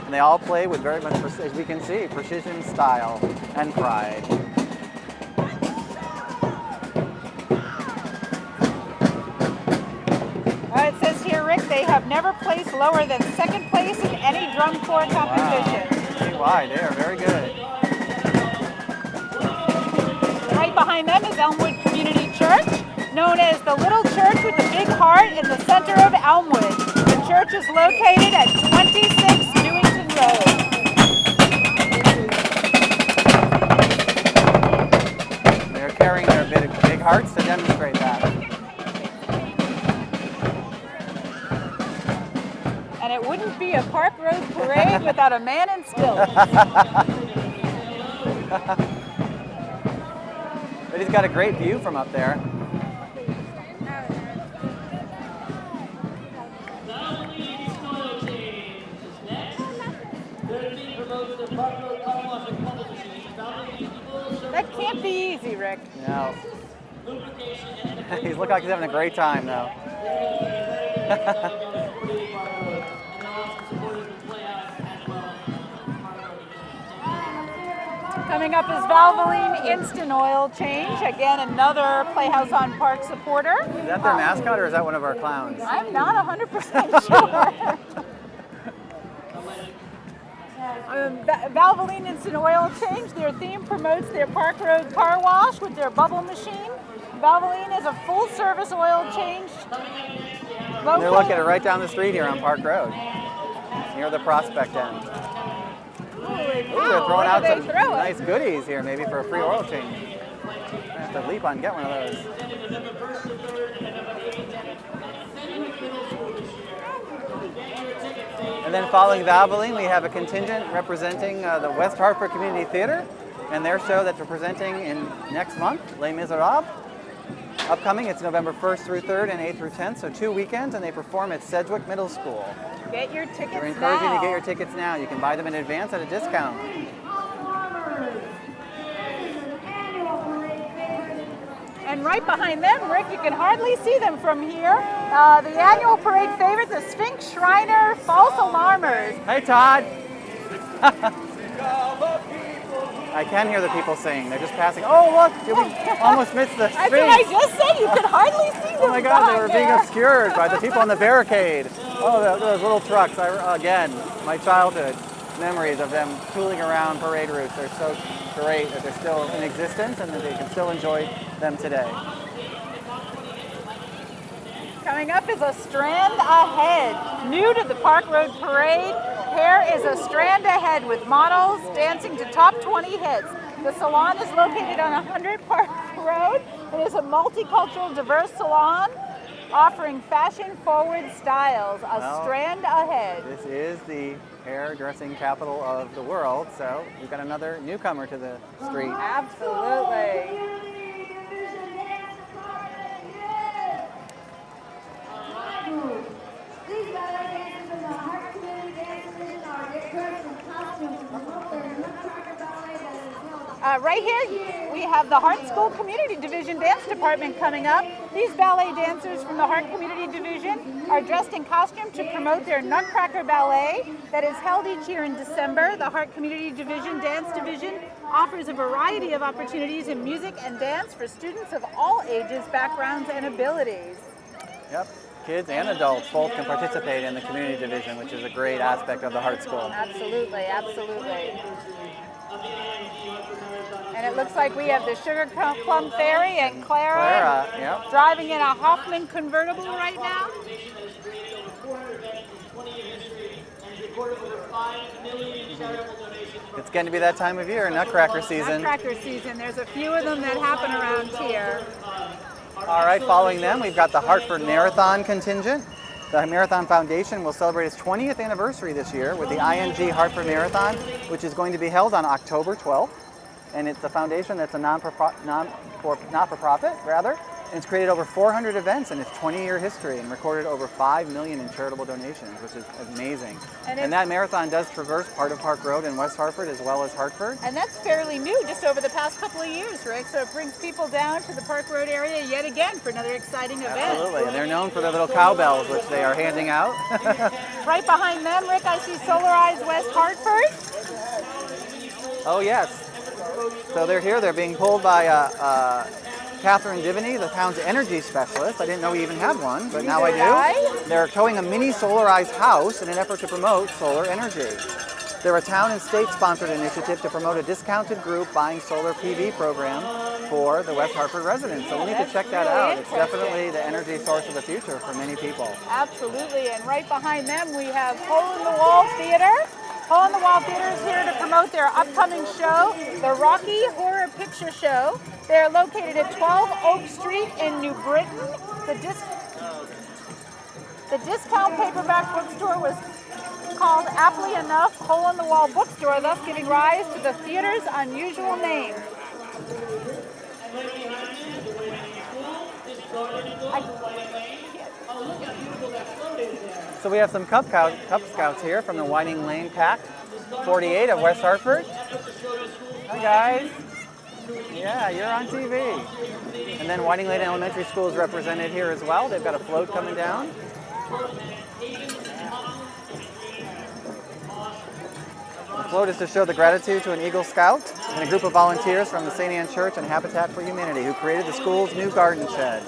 And they all play with very much, as we can see, precision, style, and pride. It says here, Rick, they have never placed lower than second place in any drum corps competition. Wow. Why? They are very good. Right behind them is Elmwood Community Church, known as the Little Church with the Big Heart in the center of Elmwood. The church is located at 26 Newington Road. They're carrying their big hearts to demonstrate that. And it wouldn't be a Park Road parade without a man in stilts. But he's got a great view from up there. Valvoline soil change is next. Their team promotes the Park Road car wash and bubble machine. Valvoline full service That can't be easy, Rick. No. lubrication and He looks like he's having a great time, though. Coming up is Valvoline Instant Oil Change. Again, another Playhouse on Park supporter. Is that their mascot or is that one of our clowns? I'm not 100% sure. Valvoline Instant Oil Change, their theme promotes their Park Road car wash with their bubble machine. Valvoline is a full-service oil change. They're located right down the street here on Park Road, near the Prospect end. Ooh, they're throwing out some nice goodies here, maybe for a free oil change. I have to leap on and get one of those. And then following Valvoline, we have a contingent representing the West Hartford Community Theater and their show that they're presenting in next month, Les Miserables. Upcoming, it's November 1st through 3rd and 8th through 10th, so 2 weekends, and they perform at Sedgwick Middle School. Get your tickets now. We're encouraging you to get your tickets now. You can buy them in advance at a discount. And right behind them, Rick, you can hardly see them from here. The annual parade favorite, the Sphinx Shriner False Alarmers. Hey, Todd. I can hear the people sing. They're just passing. Oh, look, we almost missed the That's what I Sphinx. just said. You could hardly see them. Oh my God, they behind were being there. obscured by the people on the barricade. Oh, those little trucks. Again, my childhood memories of them tooling around parade routes. They're so great that they're still in existence and that they can still enjoy them today. Coming up is a Strand Ahead. New to the Park Road Parade, here is a Strand Ahead with models dancing to top 20 hits. The salon is located on 100 Park Road. It is a multicultural, diverse salon offering fashion-forward styles. Well, Strand Ahead. This is the hairdressing capital of the world, so we've got another newcomer to the street. Absolutely. These ballet dancers in the Hart Community Dance Division are dressed in costumes to promote their Nutcracker ballet that is held. Right here, we have the Hart School Community Division Dance Department coming up. These ballet dancers from the Hart Community Division are dressed in costume to promote their Nutcracker Ballet that is held each year in December. The Hart Community Division Dance Division offers a variety of opportunities in music and dance for students of all ages, backgrounds, and abilities. Yep, kids and adults both can participate in the community division, which is a great aspect of the Hart School. Absolutely, absolutely. And it looks like we have the Sugar Plum Fairy and Clara, Yep. driving in a Hoffman convertible right now. It's going to be that time of year, Nutcracker season. Nutcracker season. There's a few of them that happen around here. All right, following them, we've got the Hartford Marathon contingent. The Marathon Foundation will celebrate its 20th anniversary this year with the ING Hartford Marathon, which is going to be held on October 12th. And it's a foundation that's a not-for-profit, and it's created over 400 events in its 20-year history and recorded over $5 million in charitable donations, which is amazing. And that marathon does traverse part of Park Road in West Hartford as well as Hartford. And that's fairly new, just over the past couple of years, Rick. So it brings people down to the Park Road area yet again for another exciting event. Absolutely, and they're known for their little cowbells, which they are handing out. Right behind them, Rick, I see Solarize West Hartford. Oh yes. So they're here. They're being pulled by Catherine Divany, the town's energy specialist. I didn't know we even had one, but now I do. They're towing a mini solarized house in an effort to promote solar energy. They're a town and state-sponsored initiative to promote a discounted group buying solar PV program for the West Hartford residents. So we need to check that out. It's definitely the energy source of the future for many people. Absolutely, and right behind them we have Hole in the Wall Theater. Hole in the Wall Theater is here to promote their upcoming show, the Rocky Horror Picture Show. They are located at 12 Oak Street in New Britain. The discount paperback bookstore was called aptly enough hole-in-the-wall bookstore, thus giving rise to the theater's unusual name. And right behind you is the Waiting School. This garden goes to Whiting Lane. Oh, look how beautiful that float is there. So we have some Cub Scouts here from the Whiting Lane Pack 48 of West Hartford. Hi guys. Yeah, you're on TV. And then Whiting Lane Elementary School is represented here as well. They've got a float coming down. The float is to show the gratitude to an Eagle Scout and a group of volunteers from the St. Anne Church and Habitat for Humanity who created the school's new garden shed.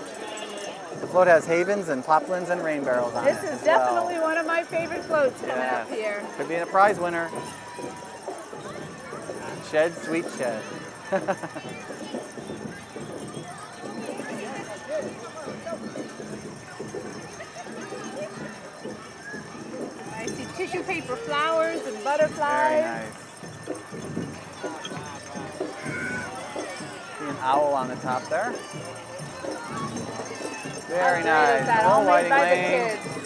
The float has havens and poplins and rain barrels on it. This is definitely one of my favorite floats coming up here. Could be a prize winner. Shed, sweet shed. I see tissue paper flowers and butterflies. Very nice. See an owl on the top there. Very nice. That all made Whiting by the Lane. kids.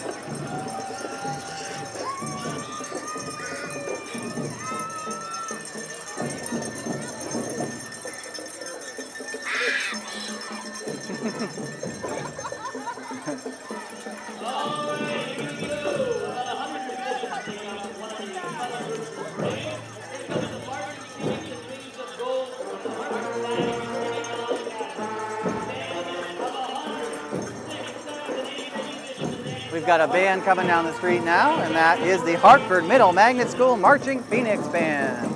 We've got a band coming down the street now, and that is the Hartford Middle Magnet School Marching Phoenix Band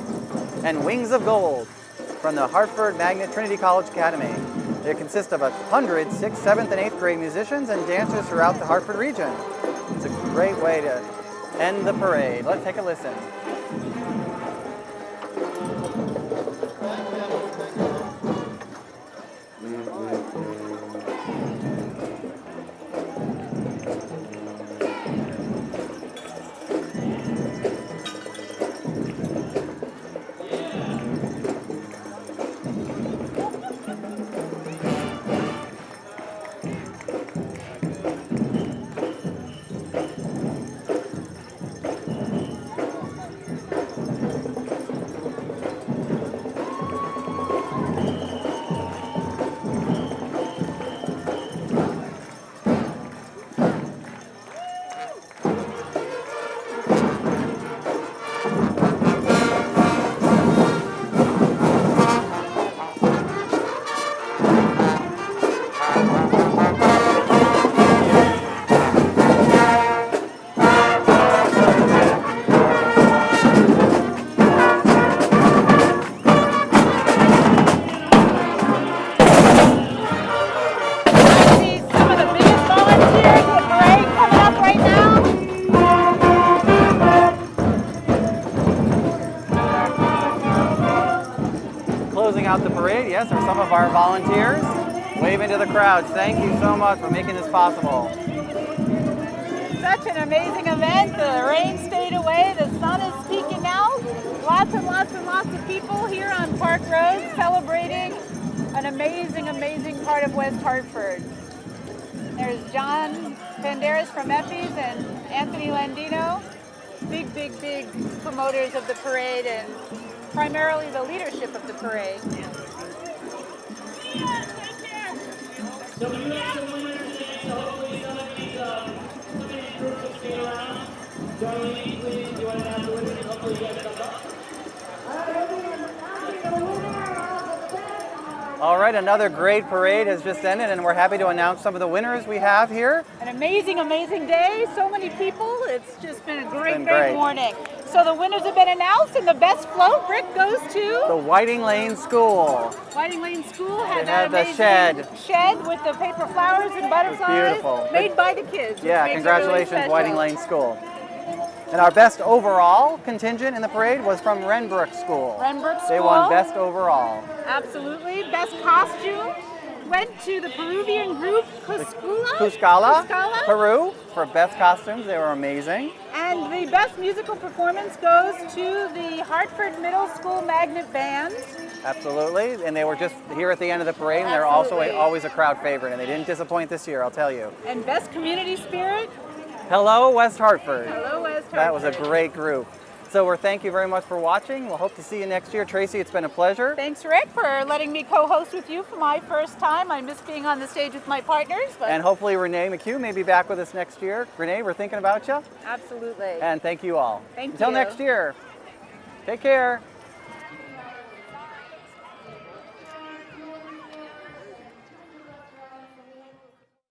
and Wings of Gold from the Hartford Magnet Trinity College Academy. They consist of 100 6th, 7th, and 8th grade musicians and dancers throughout the Hartford region. It's a great way to end the parade. Let's take a listen. Out the parade, yes, are some of our volunteers. Wave into the crowds. Thank you so much for making this possible. Such an amazing event. The rain stayed away. The sun is peeking out. Lots and lots and lots of people here on Park Road celebrating an amazing, amazing part of West Hartford. There's John Banderas from Effie's and Anthony Landino, big, big, big promoters of the parade and primarily the leadership of the parade. So we have some winners today, so hopefully some of these groups will stay around. Darlene, please, do you want to announce the winners? Hopefully you guys come up. All right, another great parade has just ended, and we're happy to announce some of the winners we have here. An amazing, amazing day. So many people. It's just been a great, been great great morning. So the winners have been announced, and the best float, Rick, goes to the Whiting Lane School. Whiting Lane School. Had They that had the amazing shed with the paper flowers and butterflies. beautiful. Made by the kids. Yeah, which makes it congratulations, really Whiting special. Lane School. And our best overall contingent in the parade was from Renbrook School. Renbrook School. They won best overall. Absolutely. Best costume went to the Peruvian group Cuscala, Peru, for best costumes. They were amazing. And the best musical performance goes to the Hartford Middle School Magnet Band. Absolutely. And they were just here at the end of the parade, and they're Absolutely. also always a crowd favorite, and they didn't disappoint this year, I'll tell you. And best community spirit Hello, West Hartford. Hello, West Hartford. That was a great group. So thank you very much for watching. We'll hope to see you next year. Tracy, it's been a pleasure. Thanks, Rick, for letting me co-host with you for my first time. I miss being on the stage with my partners. But And hopefully Renee McHugh may be back with us next year. Renee, we're thinking about you. absolutely. And thank you all. Thank Until you. next year. Take care.